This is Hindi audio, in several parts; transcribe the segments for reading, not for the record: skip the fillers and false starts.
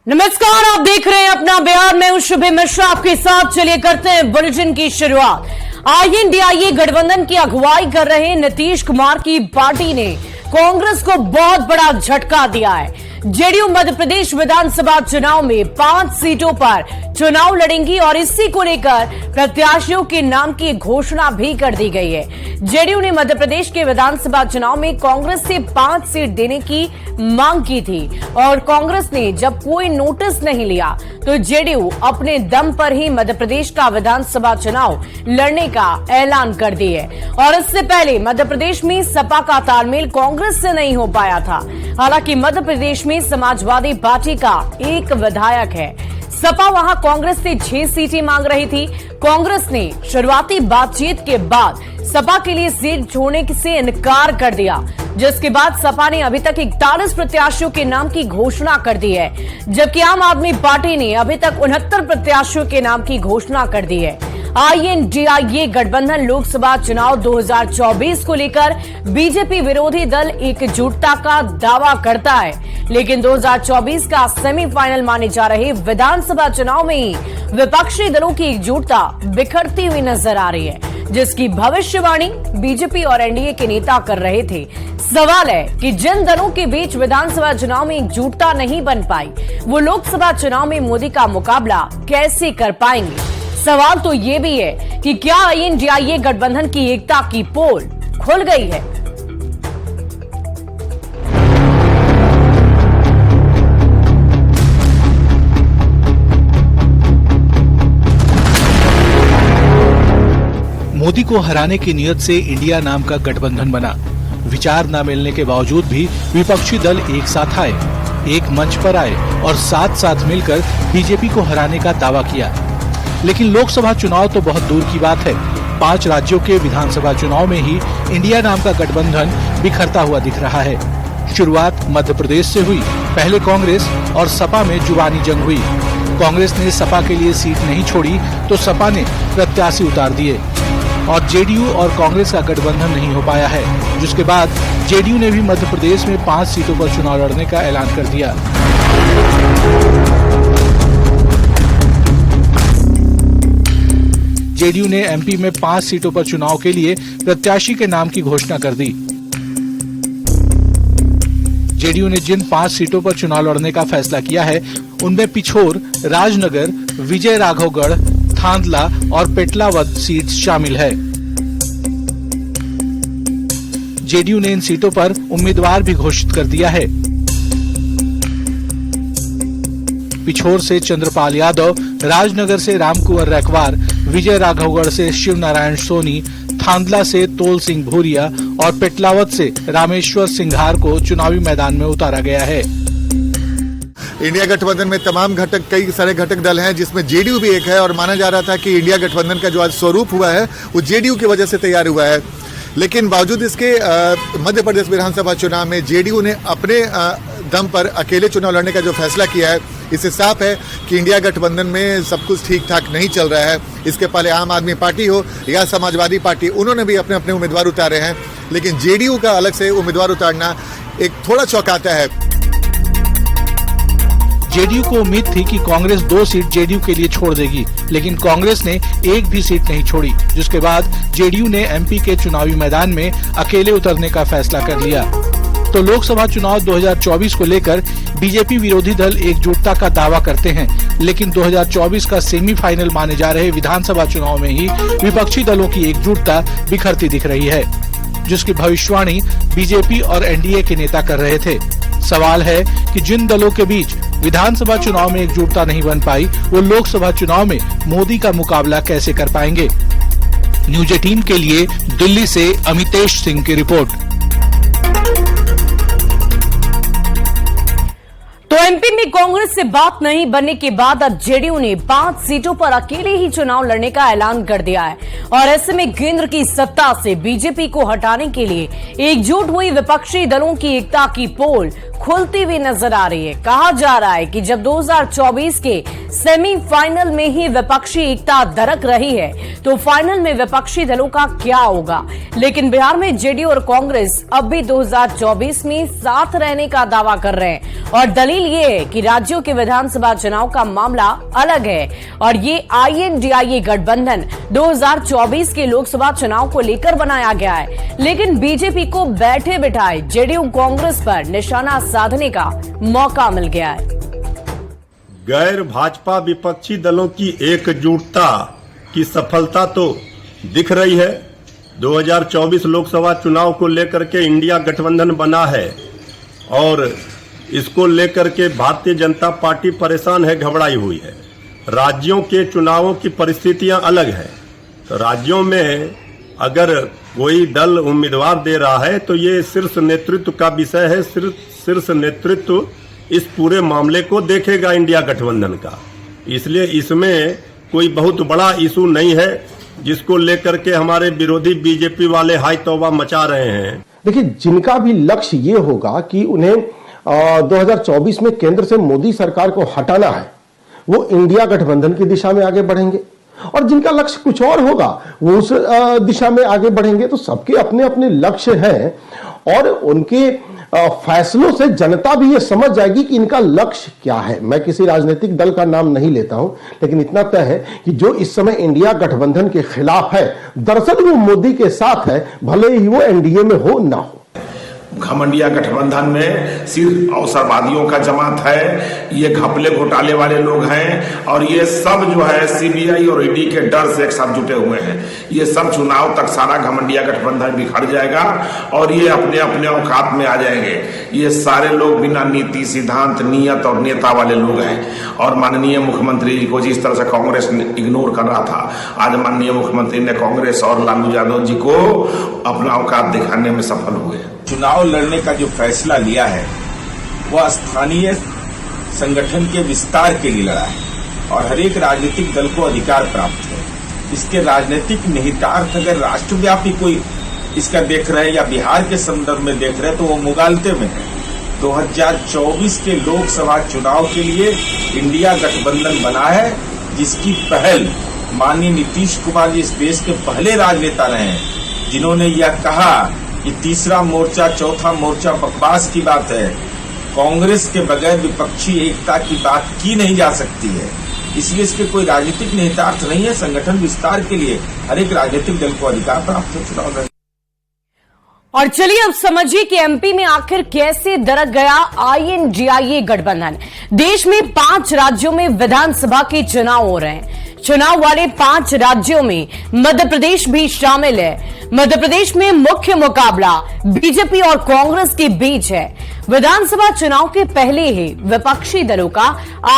नमस्कार, आप देख रहे हैं अपना बिहार। मैं हूं शुभे मिश्रा आपके साथ। चलिए करते हैं बुलेटिन की शुरुआत। आईएनडीआईए गठबंधन की अगुवाई कर रहे नीतीश कुमार की पार्टी ने कांग्रेस को बहुत बड़ा झटका दिया है। जेडीयू मध्य प्रदेश विधानसभा चुनाव में 5 सीटों पर चुनाव लड़ेंगी और इसी को लेकर प्रत्याशियों के नाम की घोषणा भी कर दी गई है। जेडीयू ने मध्य प्रदेश के विधानसभा चुनाव में कांग्रेस से 5 सीट देने की मांग की थी और कांग्रेस ने जब कोई नोटिस नहीं लिया तो जेडीयू अपने दम पर ही मध्य प्रदेश का विधानसभा चुनाव लड़ने का ऐलान कर दिया है। और इससे पहले मध्य प्रदेश में सपा का तालमेल कांग्रेस से नहीं हो पाया था। हालांकि मध्य प्रदेश में समाजवादी पार्टी का एक विधायक है। सपा वहां कांग्रेस से 6 सीटें मांग रही थी। कांग्रेस ने शुरुआती बातचीत के बाद सपा के लिए सीट छोड़ने से इनकार कर दिया, जिसके बाद सपा ने अभी तक 41 प्रत्याशियों के नाम की घोषणा कर दी है, जबकि आम आदमी पार्टी ने अभी तक 69 प्रत्याशियों के नाम की घोषणा कर दी है। आईएनडीआईए गठबंधन लोकसभा चुनाव 2024 को लेकर बीजेपी विरोधी दल एकजुटता का दावा करता है, लेकिन 2024 का सेमीफाइनल माने जा रहे विधानसभा चुनाव में ही विपक्षी दलों की एकजुटता बिखरती हुई नजर आ रही है, जिसकी भविष्यवाणी बीजेपी और एनडीए के नेता कर रहे थे। सवाल है कि जिन दलों के बीच विधानसभा चुनाव में एकजुटता नहीं बन पाई, वो लोकसभा चुनाव में मोदी का मुकाबला कैसे कर पाएंगे। सवाल तो ये भी है कि क्या आईएनडीआईए गठबंधन की एकता की पोल खुल गई है। मोदी को हराने की नियत से इंडिया नाम का गठबंधन बना। विचार न मिलने के बावजूद भी विपक्षी दल एक साथ आए, एक मंच पर आए और साथ साथ मिलकर बीजेपी को हराने का दावा किया। लेकिन लोकसभा चुनाव तो बहुत दूर की बात है। 5 राज्यों के विधानसभा चुनाव में ही इंडिया नाम का गठबंधन बिखरता हुआ दिख रहा है। शुरुआत मध्य प्रदेश से हुई। पहले कांग्रेस और सपा में जुबानी जंग हुई। कांग्रेस ने सपा के लिए सीट नहीं छोड़ी तो सपा ने प्रत्याशी उतार दिए और जेडीयू और कांग्रेस का गठबंधन नहीं हो पाया है, जिसके बाद जेडीयू ने भी मध्य प्रदेश में 5 सीटों पर चुनाव लड़ने का ऐलान कर दिया। जेडीयू ने एमपी में 5 सीटों पर चुनाव के लिए प्रत्याशी के नाम की घोषणा कर दी। जेडीयू ने जिन 5 सीटों पर चुनाव लड़ने का फैसला किया है, उनमें पिछोर, राजनगर, विजय राघवगढ़, थांदला और पेटलावद सीट शामिल है। जेडीयू ने इन सीटों पर उम्मीदवार भी घोषित कर दिया है। पिछोर से चंद्रपाल यादव, राजनगर से रामकुंवर रैकवार, विजय राघवगढ़ से शिव नारायण सोनी, थांदला से तोल सिंह भूरिया और पेटलावद से रामेश्वर सिंघार को चुनावी मैदान में उतारा गया है। इंडिया गठबंधन में तमाम घटक, कई सारे घटक दल हैं, जिसमें जेडीयू भी एक है और माना जा रहा था कि इंडिया गठबंधन का जो आज स्वरूप हुआ है वो जेडीयू की वजह से तैयार हुआ है। लेकिन बावजूद इसके मध्य प्रदेश विधानसभा चुनाव में जेडीयू ने अपने दम पर अकेले चुनाव लड़ने का जो फैसला किया है, इससे साफ है कि इंडिया गठबंधन में सब कुछ ठीक ठाक नहीं चल रहा है। इसके पहले आम आदमी पार्टी हो या समाजवादी पार्टी, उन्होंने भी अपने अपने उम्मीदवार उतारे हैं, लेकिन जेडीयू का अलग से उम्मीदवार उतारना एक थोड़ा चौंकाता है। जेडीयू को उम्मीद थी कि कांग्रेस 2 सीट जेडीयू के लिए छोड़ देगी, लेकिन कांग्रेस ने एक भी सीट नहीं छोड़ी, जिसके बाद जेडीयू ने एमपी के चुनावी मैदान में अकेले उतरने का फैसला कर लिया। तो लोकसभा चुनाव 2024 को लेकर बीजेपी विरोधी दल एकजुटता का दावा करते हैं, लेकिन 2024 का सेमीफाइनल माने जा रहे विधानसभा चुनाव में ही विपक्षी दलों की एकजुटता बिखरती दिख रही है, जिसकी भविष्यवाणी बीजेपी और एनडीए के नेता कर रहे थे। सवाल है कि जिन दलों के बीच विधानसभा चुनाव में एकजुटता नहीं बन पाई, वो लोकसभा चुनाव में मोदी का मुकाबला कैसे कर पाएंगे। न्यूज 18 के लिए दिल्ली से अमितेश सिंह की रिपोर्ट। तो एमपी में कांग्रेस से बात नहीं बनने के बाद अब जेडीयू ने 5 सीटों पर अकेले ही चुनाव लड़ने का ऐलान कर दिया है और ऐसे में केंद्र की सत्ता से बीजेपी को हटाने के लिए एकजुट हुई विपक्षी दलों की एकता की पोल खुलती हुई नजर आ रही है। कहा जा रहा है कि जब 2024 के सेमीफाइनल में ही विपक्षी एकता दरक रही है, तो फाइनल में विपक्षी दलों का क्या होगा। लेकिन बिहार में जेडीयू और कांग्रेस अब भी 2024 में साथ रहने का दावा कर रहे हैं और दलील ये है कि राज्यों के विधानसभा चुनाव का मामला अलग है और ये INDIA गठबंधन 2024 के लोकसभा चुनाव को लेकर बनाया गया है। लेकिन बीजेपी को बैठे बिठाए जेडीयू कांग्रेस पर निशाना साधने का मौका मिल गया है। गैर भाजपा विपक्षी दलों की एकजुटता की सफलता तो दिख रही है। 2024 लोकसभा चुनाव को लेकर के इंडिया गठबंधन बना है और इसको लेकर के भारतीय जनता पार्टी परेशान है, घबराई हुई है। राज्यों के चुनावों की परिस्थितियां अलग है, तो राज्यों में अगर कोई दल उम्मीदवार दे रहा है तो ये शीर्ष नेतृत्व का विषय है। शीर्ष नेतृत्व इस पूरे मामले को देखेगा इंडिया गठबंधन का, इसलिए इसमें कोई बहुत बड़ा इशू नहीं है जिसको लेकर के हमारे विरोधी बीजेपी वाले हाई तौबा मचा रहे हैं। देखिए, जिनका भी लक्ष्य ये होगा कि उन्हें 2024 में केंद्र से मोदी सरकार को हटाना है, वो इंडिया गठबंधन की दिशा में आगे बढ़ेंगे और जिनका लक्ष्य कुछ और होगा वो उस दिशा में आगे बढ़ेंगे। तो सबके अपने अपने लक्ष्य हैं और उनके फैसलों से जनता भी ये समझ जाएगी कि इनका लक्ष्य क्या है। मैं किसी राजनीतिक दल का नाम नहीं लेता हूं, लेकिन इतना तय है कि जो इस समय इंडिया गठबंधन के खिलाफ है, दरअसल वो मोदी के साथ है, भले ही वो एनडीए में हो ना हो। घमंडिया गठबंधन में सिर्फ अवसरवादियों का जमात है, ये घपले घोटाले वाले लोग हैं और ये सब जो है सीबीआई और ईडी के डर से एक साथ जुटे हुए हैं। ये सब चुनाव तक सारा घमंडिया गठबंधन बिखर जाएगा और ये अपने अपने औकात में आ जाएंगे। ये सारे लोग बिना नीति, सिद्धांत, नियत और नेता वाले लोग हैं और माननीय मुख्यमंत्री जी को जिस तरह से कांग्रेस इग्नोर कर रहा था, आज माननीय मुख्यमंत्री ने कांग्रेस और लालू यादव जी को अपना औकात दिखाने में सफल हुए। चुनाव लड़ने का जो फैसला लिया है वह स्थानीय संगठन के विस्तार के लिए लड़ा है और हर एक राजनीतिक दल को अधिकार प्राप्त है। इसके राजनीतिक निहितार्थ अगर राष्ट्रव्यापी कोई इसका देख रहे हैं या बिहार के संदर्भ में देख रहे हैं तो वो मुगालते में है। 2024 के लोकसभा चुनाव के लिए इंडिया गठबंधन बना है, जिसकी पहल माननीय नीतीश कुमार जी इस देश के पहले राजनेता रहे हैं जिन्होंने यह कहा कि तीसरा मोर्चा, चौथा मोर्चा बकवास की बात है, कांग्रेस के बगैर विपक्षी एकता की बात की नहीं जा सकती है। इसलिए इसके कोई राजनीतिक निहितार्थ नहीं है। संगठन विस्तार के लिए हर एक राजनीतिक दल को अधिकार प्राप्त है चुनाव लड़ने। और चलिए अब समझिए कि एमपी में आखिर कैसे दरक गया INDIA गठबंधन। देश में 5 राज्यों में विधानसभा के चुनाव हो रहे हैं। चुनाव वाले 5 राज्यों में मध्य प्रदेश भी शामिल है। मध्य प्रदेश में मुख्य मुकाबला बीजेपी और कांग्रेस के बीच है। विधानसभा चुनाव के पहले ही विपक्षी दलों का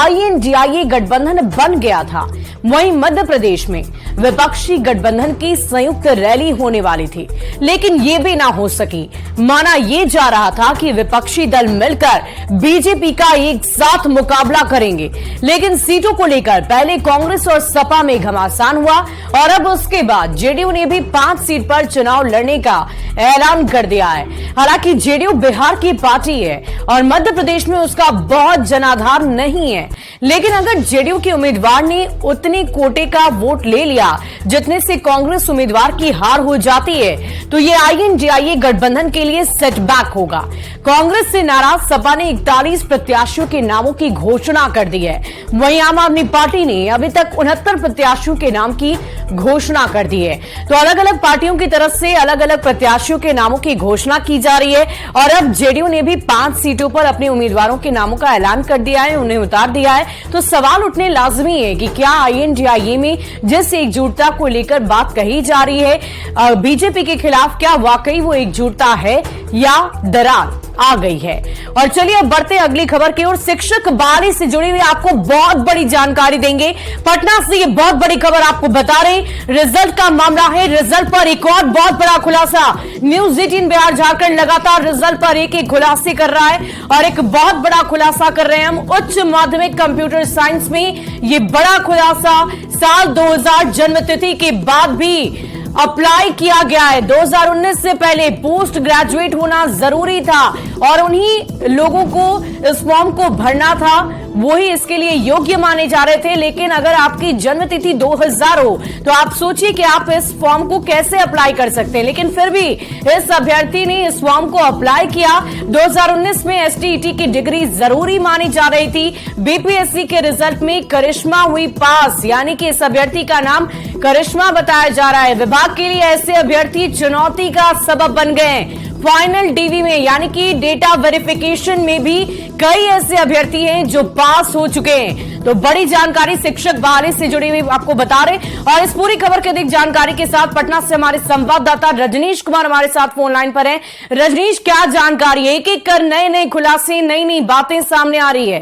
INDIA गठबंधन बन गया था। वहीं मध्य प्रदेश में विपक्षी गठबंधन की संयुक्त रैली होने वाली थी, लेकिन ये भी ना हो सकी। माना ये जा रहा था कि विपक्षी दल मिलकर बीजेपी का एक साथ मुकाबला करेंगे, लेकिन सीटों को लेकर पहले कांग्रेस और सपा में घमासान हुआ और अब उसके बाद जेडीयू ने भी 5 सीट पर चुनाव लड़ने का ऐलान कर दिया है। हालांकि जेडीयू बिहार की पार्टी है और मध्य प्रदेश में उसका बहुत जनाधार नहीं है, लेकिन अगर जेडीयू के उम्मीदवार ने उतने कोटे का वोट ले लिया जितने से कांग्रेस उम्मीदवार की हार हो जाती है, तो ये INDIA गठबंधन के लिए सेटबैक होगा। कांग्रेस से नाराज सपा ने 41 प्रत्याशियों के नामों की घोषणा कर दी है। वहीं आम आदमी पार्टी ने अभी तक 69 प्रत्याशियों के नाम की घोषणा कर दी है। तो अलग अलग पार्टियों की तरफ से अलग अलग प्रत्याशियों के नामों की घोषणा की जा रही है और अब जेडीयू ने भी 5 सीटों पर अपने उम्मीदवारों के नामों का ऐलान कर दिया है, उन्हें उतार दिया है। तो सवाल उठने लाजमी है कि क्या INDIA में जिस एकजुटता को लेकर बात कही जा रही है बीजेपी के खिलाफ, क्या वाकई वो एकजुटता है या दरार आ गई है। और चलिए अब बढ़ते हैं अगली खबर की ओर। शिक्षक बहाली से जुड़ी हुई आपको बहुत बड़ी जानकारी देंगे। पटना से ये बहुत बड़ी खबर आपको बता रहे, रिजल्ट का मामला है। रिजल्ट पर एक और बहुत बड़ा खुलासा। न्यूज 18 बिहार झारखंड लगातार रिजल्ट पर एक खुलासे कर रहा है और एक बहुत बड़ा खुलासा कर रहे हैं हम। उच्च माध्यमिक कंप्यूटर साइंस में ये बड़ा खुलासा, साल 2000 जन्म तिथि के बाद भी अप्लाई किया गया है। 2019 से पहले पोस्ट ग्रेजुएट होना जरूरी था और उन्हीं लोगों को इस फॉर्म को भरना था, वही इसके लिए योग्य माने जा रहे थे। लेकिन अगर आपकी जन्मतिथि 2000 हो तो आप सोचिए कि आप इस फॉर्म को कैसे अप्लाई कर सकते हैं। लेकिन फिर भी इस अभ्यर्थी ने इस फॉर्म को अप्लाई किया। 2019 में एसटीईटी की डिग्री जरूरी मानी जा रही थी। बीपीएससी के रिजल्ट में करिश्मा हुई पास, यानी कि इस अभ्यर्थी का नाम करिश्मा बताया जा रहा है। विभाग के लिए ऐसे अभ्यर्थी चुनौती का सबब बन गए। फाइनल डीवी में यानी कि डेटा वेरिफिकेशन में भी कई ऐसे अभ्यर्थी हैं जो पास हो चुके हैं। तो बड़ी जानकारी शिक्षक बहाली से जुड़ी हुई आपको बता रहे, और इस पूरी खबर की अधिक जानकारी के साथ पटना से हमारे संवाददाता रजनीश कुमार हमारे साथ फोन लाइन पर हैं। रजनीश, क्या जानकारी है? एक एक कर नए नए खुलासे, नई नई बातें सामने आ रही है।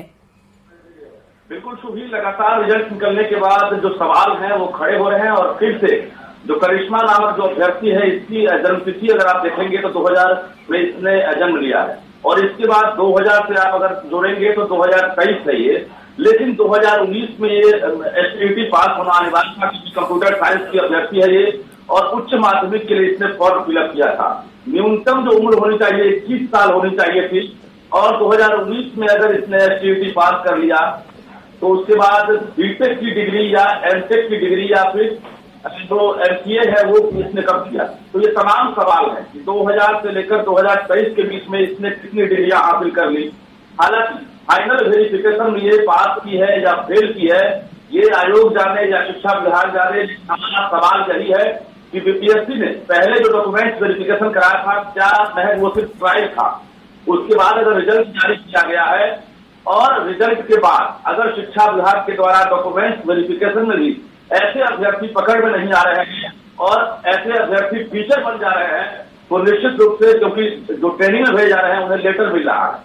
बिल्कुल शुभी, लगातार रिजल्ट निकलने के बाद जो सवाल हैं वो खड़े हो रहे हैं, और फिर से जो करिश्मा नामक जो अभ्यर्थी है, इसकी जन्मतिथि अगर आप देखेंगे तो 2000 में इसने जन्म लिया है, और इसके बाद 2000 से आप अगर जोड़ेंगे तो 2023 है ये। लेकिन 2019 में ये एसटीईटी पास होना अनिवार्य था, क्योंकि कंप्यूटर साइंस की अभ्यर्थी है ये, और उच्च माध्यमिक के लिए इसने फॉर्म फिलअप किया था। न्यूनतम जो उम्र होनी चाहिए 21 साल होनी चाहिए थी, और 2019 में अगर इसने एसटीईटी पास कर लिया तो उसके बाद बीटेक की डिग्री या एमटेक की डिग्री या फिर जो एमसीए है वो इसने कब किया। तो ये तमाम सवाल हैं कि 2000 से लेकर 2023 के बीच में इसने कितनी डिग्रियां हासिल कर ली। हालांकि फाइनल वेरिफिकेशन में ये पास की है या फेल की है, ये आयोग जाने या शिक्षा विभाग जाने। हमारा सवाल यही है कि बीपीएससी ने पहले जो डॉक्यूमेंट्स वेरिफिकेशन कराया था, क्या महज वो सिर्फ ट्रायल था? उसके बाद अगर रिजल्ट जारी किया गया है, और रिजल्ट के बाद अगर शिक्षा विभाग के द्वारा डॉक्यूमेंट्स वेरिफिकेशन में भी ऐसे अभ्यर्थी पकड़ में नहीं आ रहे हैं और ऐसे अभ्यर्थी टीचर बन जा रहे हैं, तो निश्चित रूप से, क्योंकि जो ट्रेनिंग में भेज जा रहे हैं उन्हें लेटर मिल रहा है,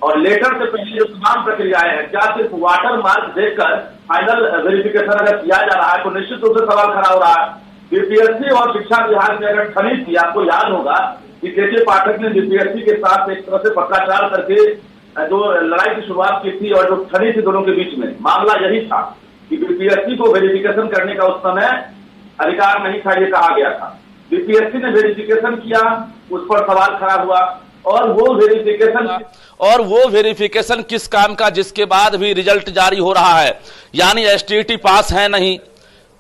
और लेटर से पहले जो तमाम प्रक्रियाएं हैं, क्या सिर्फ वाटर मार्क देखकर फाइनल वेरिफिकेशन अगर किया जा रहा है, तो निश्चित रूप से सवाल खड़ा हो रहा है। बीपीएससी और शिक्षा विभाग ने अगर ठनी की, आपको याद होगा कि के पाठक ने बीपीएससी के साथ एक तरह से पत्राचार करके जो लड़ाई की शुरुआत की थी, और जो ठनी थी दोनों के बीच में, मामला यही था कि बीपीएससी को वेरिफिकेशन करने का उस समय अधिकार नहीं था, ये कहा गया था। बीपीएससी ने वेरिफिकेशन किया, उस पर सवाल खड़ा हुआ, और वो वेरिफिकेशन किस काम का, जिसके बाद भी रिजल्ट जारी हो रहा है। यानी एसटीईटी पास है नहीं,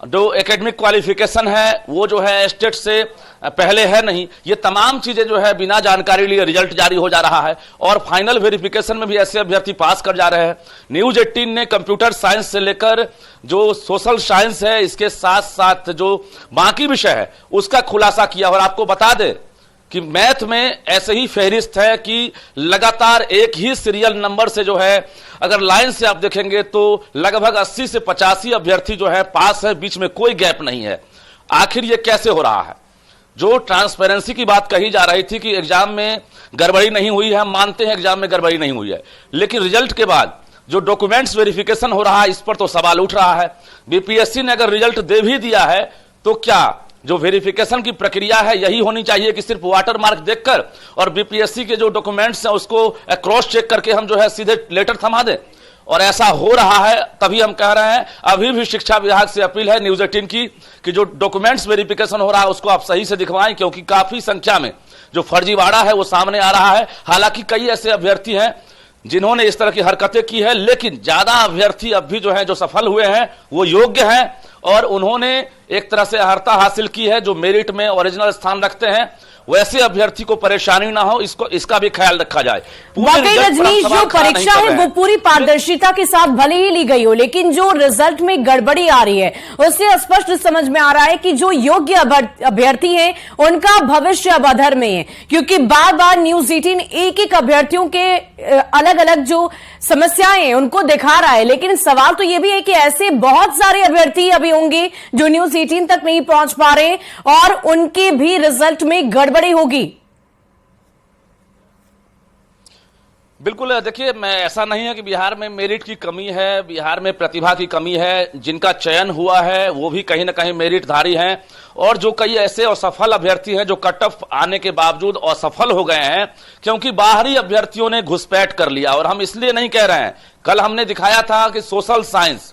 जो एकेडमिक क्वालिफिकेशन है वो जो है स्टेट से पहले है नहीं, ये तमाम चीजें जो है बिना जानकारी लिए रिजल्ट जारी हो जा रहा है, और फाइनल वेरिफिकेशन में भी ऐसे अभ्यर्थी पास कर जा रहे हैं। न्यूज 18 ने कंप्यूटर साइंस से लेकर जो सोशल साइंस है, इसके साथ साथ जो बाकी विषय है उसका खुलासा किया। और आपको बता दें कि मैथ में ऐसे ही फहरिस्त है कि लगातार एक ही सीरियल नंबर से जो है, अगर लाइन से आप देखेंगे तो लगभग 80 से 85 अभ्यर्थी जो है पास है, बीच में कोई गैप नहीं है। आखिर ये कैसे हो रहा है? जो ट्रांसपेरेंसी की बात कही जा रही थी कि एग्जाम में गड़बड़ी नहीं हुई है, हम मानते हैं एग्जाम में गड़बड़ी नहीं हुई है, लेकिन रिजल्ट के बाद जो डॉक्यूमेंट्स वेरिफिकेशन हो रहा है, इस पर तो सवाल उठ रहा है। बीपीएससी ने अगर रिजल्ट दे भी दिया है तो क्या जो वेरिफिकेशन की प्रक्रिया है यही होनी चाहिए कि सिर्फ वाटर मार्क देखकर और बीपीएससी के जो डॉक्यूमेंट्स हैं उसको क्रॉस चेक करके हम जो है सीधे लेटर थमा दें? और ऐसा हो रहा है, तभी हम कह रहे हैं अभी भी शिक्षा विभाग से अपील है न्यूज 18 की कि जो डॉक्यूमेंट्स वेरिफिकेशन हो रहा है उसको आप सही से दिखवाएं, क्योंकि काफी संख्या में जो फर्जीवाड़ा है वो सामने आ रहा है। हालांकि कई ऐसे अभ्यर्थी हैं जिन्होंने इस तरह की हरकतें की है, लेकिन ज्यादा अभ्यर्थी अब भी जो है जो सफल हुए हैं वो योग्य हैं, और उन्होंने एक तरह से अर्हता हासिल की है, जो मेरिट में ओरिजिनल स्थान रखते हैं। वैसे अभ्यर्थी को परेशानी ना हो, इसका भी ख्याल रखा जाए। वाकई रजनीश, जो परीक्षा है वो पूरी पारदर्शिता के साथ भले ही ली गई हो, लेकिन जो रिजल्ट में गड़बड़ी आ रही है उससे स्पष्ट समझ में आ रहा है कि जो योग्य अभ्यर्थी हैं उनका भविष्य अब अधर में है, क्योंकि बार बार न्यूज 18 एक एक अभ्यर्थियों के अलग अलग जो समस्याएं हैं उनको दिखा रहा है। लेकिन सवाल तो ये भी है कि ऐसे बहुत सारे अभ्यर्थी अभी होंगे जो न्यूज 18 तक नहीं पहुंच पा रहे और उनके भी रिजल्ट में गड़बड़ी होगी। बिल्कुल, देखिए, मैं ऐसा नहीं है कि बिहार में मेरिट की कमी है, बिहार में प्रतिभा की कमी है। जिनका चयन हुआ है वो भी कहीं ना कहीं मेरिटधारी हैं, और जो कई ऐसे असफल अभ्यर्थी हैं जो कट ऑफ आने के बावजूद असफल हो गए हैं क्योंकि बाहरी अभ्यर्थियों ने घुसपैठ कर लिया। और हम इसलिए नहीं कह रहे हैं, कल हमने दिखाया था कि सोशल साइंस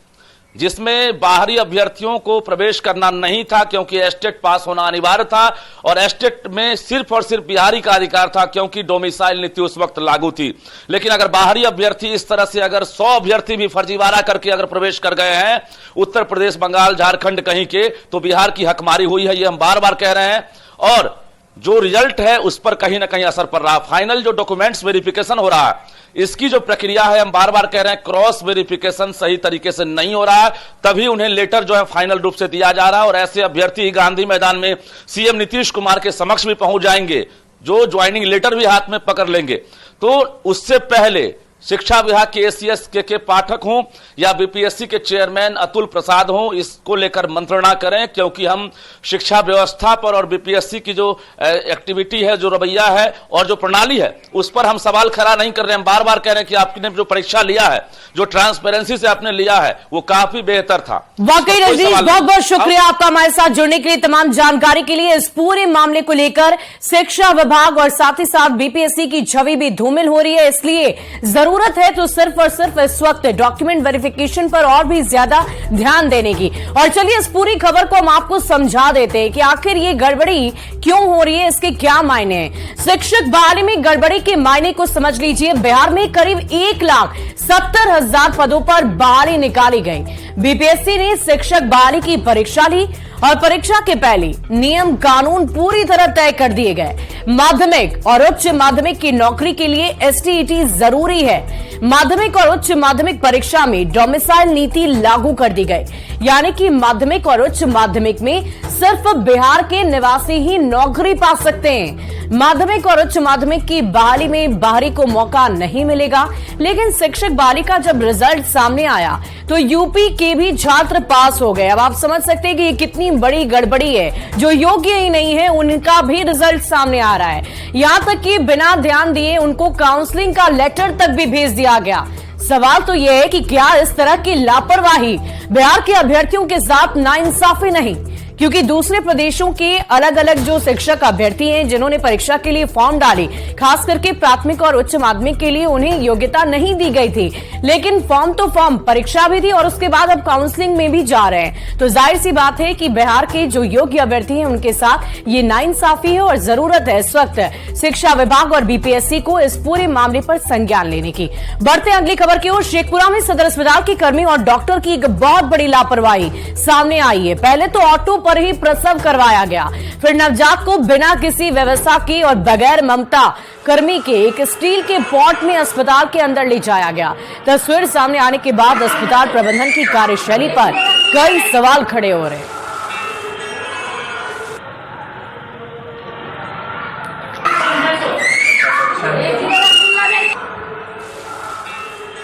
जिसमें बाहरी अभ्यर्थियों को प्रवेश करना नहीं था क्योंकि एस्टेट पास होना अनिवार्य था और एस्टेट में सिर्फ और सिर्फ बिहारी का अधिकार था क्योंकि डोमिसाइल नीति उस वक्त लागू थी। लेकिन अगर बाहरी अभ्यर्थी इस तरह से अगर 100 अभ्यर्थी भी फर्जीवाड़ा करके अगर प्रवेश कर गए हैं उत्तर प्रदेश, बंगाल, झारखंड कहीं के, तो बिहार की हकमारी हुई है, ये हम बार बार कह रहे हैं। और जो रिजल्ट है उस पर कहीं ना कहीं असर पड़ रहा है। फाइनल जो डॉक्यूमेंट्स वेरिफिकेशन हो रहा है इसकी जो प्रक्रिया है, हम बार बार कह रहे हैं, क्रॉस वेरिफिकेशन सही तरीके से नहीं हो रहा है, तभी उन्हें लेटर जो है फाइनल रूप से दिया जा रहा है। और ऐसे अभ्यर्थी गांधी मैदान में सीएम नीतीश कुमार के समक्ष भी पहुंच जाएंगे, जो ज्वाइनिंग लेटर भी हाथ में पकड़ लेंगे। तो उससे पहले शिक्षा विभाग के एसीएस के पाठक हों या बीपीएससी के चेयरमैन अतुल प्रसाद हों, इसको लेकर मंत्रणा करें, क्योंकि हम शिक्षा व्यवस्था पर और बीपीएससी की जो एक्टिविटी है, जो रवैया है और जो प्रणाली है, उस पर हम सवाल खड़ा नहीं कर रहे हैं। हम बार बार कह रहे हैं कि आपने जो परीक्षा लिया है, जो ट्रांसपेरेंसी से आपने लिया है, वो काफी बेहतर था। वाकई रजनीश, बहुत बहुत शुक्रिया आपका हमारे साथ जुड़ने के लिए, तमाम जानकारी के लिए। इस पूरे मामले को लेकर शिक्षा विभाग और साथ ही साथ बीपीएससी की छवि भी धूमिल हो रही है, इसलिए जरूरत है तो सिर्फ और सिर्फ इस वक्त डॉक्यूमेंट वेरिफिकेशन पर और भी ज्यादा ध्यान देने की। और चलिए इस पूरी खबर को हम आपको समझा देते हैं कि आखिर ये गड़बड़ी क्यों हो रही है, इसके क्या मायने हैं। शिक्षक बहाली में गड़बड़ी के मायने को समझ लीजिए। बिहार में करीब 1,70,000 पदों पर बहाली निकाली गई। बीपीएससी ने शिक्षक बहाली की परीक्षा ली और परीक्षा के पहले नियम कानून पूरी तरह तय कर दिए गए। माध्यमिक और उच्च माध्यमिक की नौकरी के लिए एसटीईटी जरूरी है। माध्यमिक और उच्च माध्यमिक परीक्षा में डोमिसाइल नीति लागू कर दी गई, यानी कि माध्यमिक और उच्च माध्यमिक में सिर्फ बिहार के निवासी ही नौकरी पा सकते हैं। माध्यमिक और उच्च माध्यमिक की बहाली में बाहरी को मौका नहीं मिलेगा। लेकिन शिक्षक बहाली का जब रिजल्ट सामने आया तो यूपी के भी छात्र पास हो गए। अब आप समझ सकते हैं कि ये कितनी बड़ी गड़बड़ी है। जो योग्य ही नहीं है उनका भी रिजल्ट सामने आ रहा है। यहां तक कि बिना ध्यान दिए उनको काउंसलिंग का लेटर तक भी भेज दिया गया। सवाल तो यह है कि क्या इस तरह की लापरवाही बिहार के अभ्यर्थियों के साथ नाइंसाफी नहीं, क्योंकि दूसरे प्रदेशों के अलग अलग जो शिक्षक अभ्यर्थी हैं जिन्होंने परीक्षा के लिए फॉर्म डाले, खास करके प्राथमिक और उच्च माध्यमिक के लिए उन्हें योग्यता नहीं दी गई थी, लेकिन फॉर्म तो फॉर्म, परीक्षा भी थी और उसके बाद अब काउंसलिंग में भी जा रहे हैं। तो जाहिर सी बात है कि बिहार के जो योग्य अभ्यर्थी हैं उनके साथ ये नाइंसाफी है और जरूरत है इस वक्त शिक्षा विभाग और बीपीएससी को इस पूरे मामले पर संज्ञान लेने की। बढ़ते अगली खबर की ओर। शेखपुरा में सदर अस्पताल के कर्मी और डॉक्टर की एक बहुत बड़ी लापरवाही सामने आई है। पहले तो ऑटो पर ही प्रसव करवाया गया, फिर नवजात को बिना किसी व्यवस्था के और बगैर ममता कर्मी के एक स्टील के पॉट में अस्पताल के अंदर ले जाया गया। तस्वीर सामने आने के बाद अस्पताल प्रबंधन की कार्यशैली पर कई सवाल खड़े हो रहे हैं।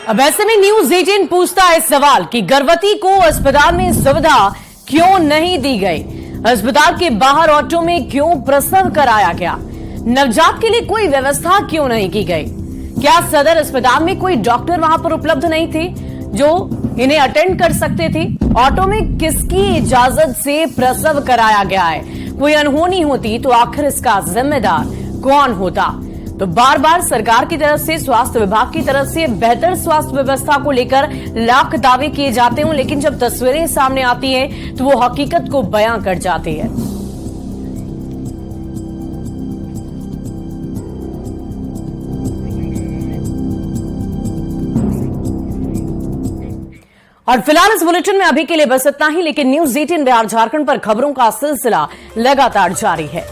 अब ऐसे में न्यूज 18 पूछता है सवाल कि गर्भवती को अस्पताल में सुविधा क्यों नहीं दी गई? अस्पताल के बाहर ऑटो में क्यों प्रसव कराया गया? नवजात के लिए कोई व्यवस्था क्यों नहीं की गई? क्या सदर अस्पताल में कोई डॉक्टर वहां पर उपलब्ध नहीं थे जो इन्हें अटेंड कर सकते थे? ऑटो में किसकी इजाजत से प्रसव कराया गया है? कोई अनहोनी होती तो आखिर इसका जिम्मेदार कौन होता? तो बार बार सरकार की तरफ से, स्वास्थ्य विभाग की तरफ से बेहतर स्वास्थ्य व्यवस्था को लेकर लाख दावे किए जाते हों, लेकिन जब तस्वीरें सामने आती हैं तो वो हकीकत को बयां कर जाती है। और फिलहाल इस बुलेटिन में अभी के लिए बस इतना ही, लेकिन न्यूज 18 बिहार झारखंड पर खबरों का सिलसिला लगातार जारी है।